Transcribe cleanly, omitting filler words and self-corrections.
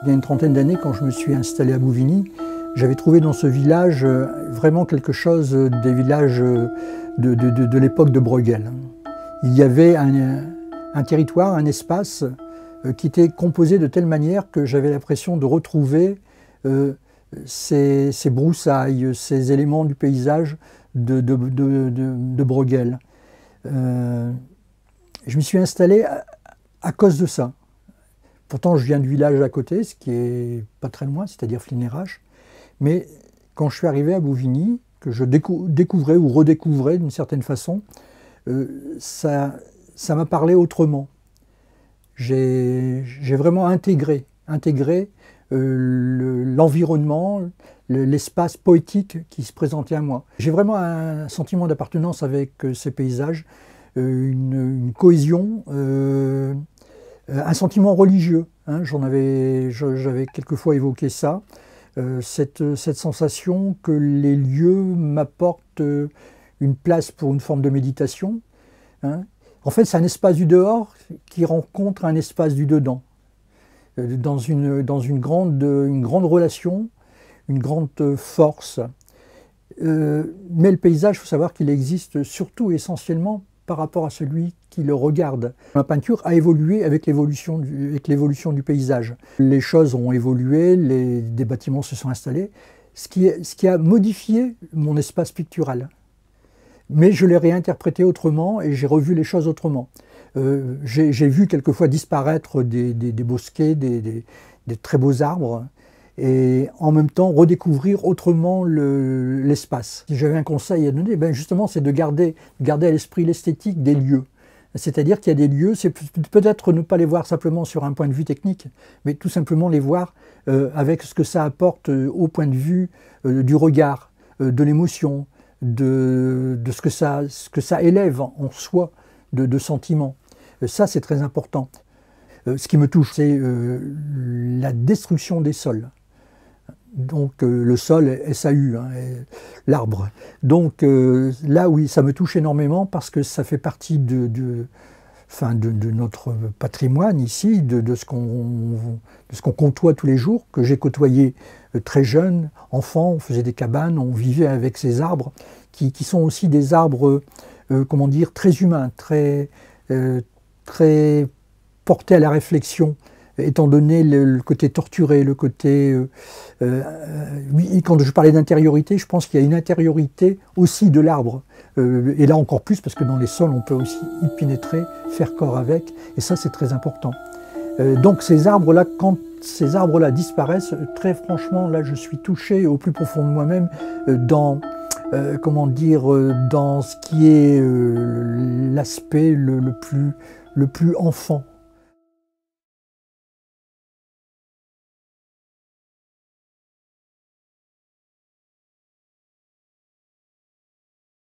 Il y a une trentaine d'années, quand je me suis installé à Bouvigny, j'avais trouvé dans ce village vraiment quelque chose des villages de l'époque de Bruegel. Il y avait un territoire, un espace qui était composé de telle manière que j'avais l'impression de retrouver ces broussailles, ces éléments du paysage de Bruegel. Je m'y suis installé à cause de ça. Pourtant, je viens du village à côté, ce qui est pas très loin, c'est-à-dire Flinérache. Mais quand je suis arrivé à Bouvigny, que je découvrais ou redécouvrais d'une certaine façon, ça m'a parlé autrement. J'ai vraiment intégré l'environnement, l'espace poétique qui se présentait à moi. J'ai vraiment un sentiment d'appartenance avec ces paysages, une cohésion, un sentiment religieux. Hein, j'avais quelquefois évoqué ça, cette sensation que les lieux m'apportent une place pour une forme de méditation. Hein. En fait, c'est un espace du dehors qui rencontre un espace du dedans, dans une grande relation, une grande force. Mais le paysage, il faut savoir qu'il existe surtout essentiellement par rapport à celui qui le regarde. Ma peinture a évolué avec l'évolution du paysage. Les choses ont évolué, des bâtiments se sont installés, ce qui a modifié mon espace pictural. Mais je l'ai réinterprété autrement et j'ai revu les choses autrement. J'ai vu quelquefois disparaître des bosquets, des très beaux arbres, et en même temps redécouvrir autrement l'espace. Si j'avais un conseil à donner, ben justement, c'est de garder à l'esprit l'esthétique des lieux. C'est-à-dire qu'il y a des lieux, c'est peut-être ne pas les voir simplement sur un point de vue technique, mais tout simplement les voir avec ce que ça apporte au point de vue du regard, de l'émotion, de ce que ça élève en soi de sentiments. Ça, c'est très important. Ce qui me touche, c'est la destruction des sols. Donc le sol, SAU, hein, l'arbre. Donc là, oui, ça me touche énormément parce que ça fait partie de notre patrimoine ici, de ce qu'on côtoie tous les jours, que j'ai côtoyé très jeune, enfant, on faisait des cabanes, on vivait avec ces arbres, qui sont aussi des arbres, comment dire, très humains, très portés à la réflexion, étant donné le côté torturé, le côté... quand je parlais d'intériorité, je pense qu'il y a une intériorité aussi de l'arbre. Et là encore plus, parce que dans les sols, on peut aussi y pénétrer, faire corps avec, et ça c'est très important. Donc ces arbres-là, quand ces arbres-là disparaissent, très franchement, là je suis touché au plus profond de moi-même dans, comment dire, dans ce qui est l'aspect le plus enfant.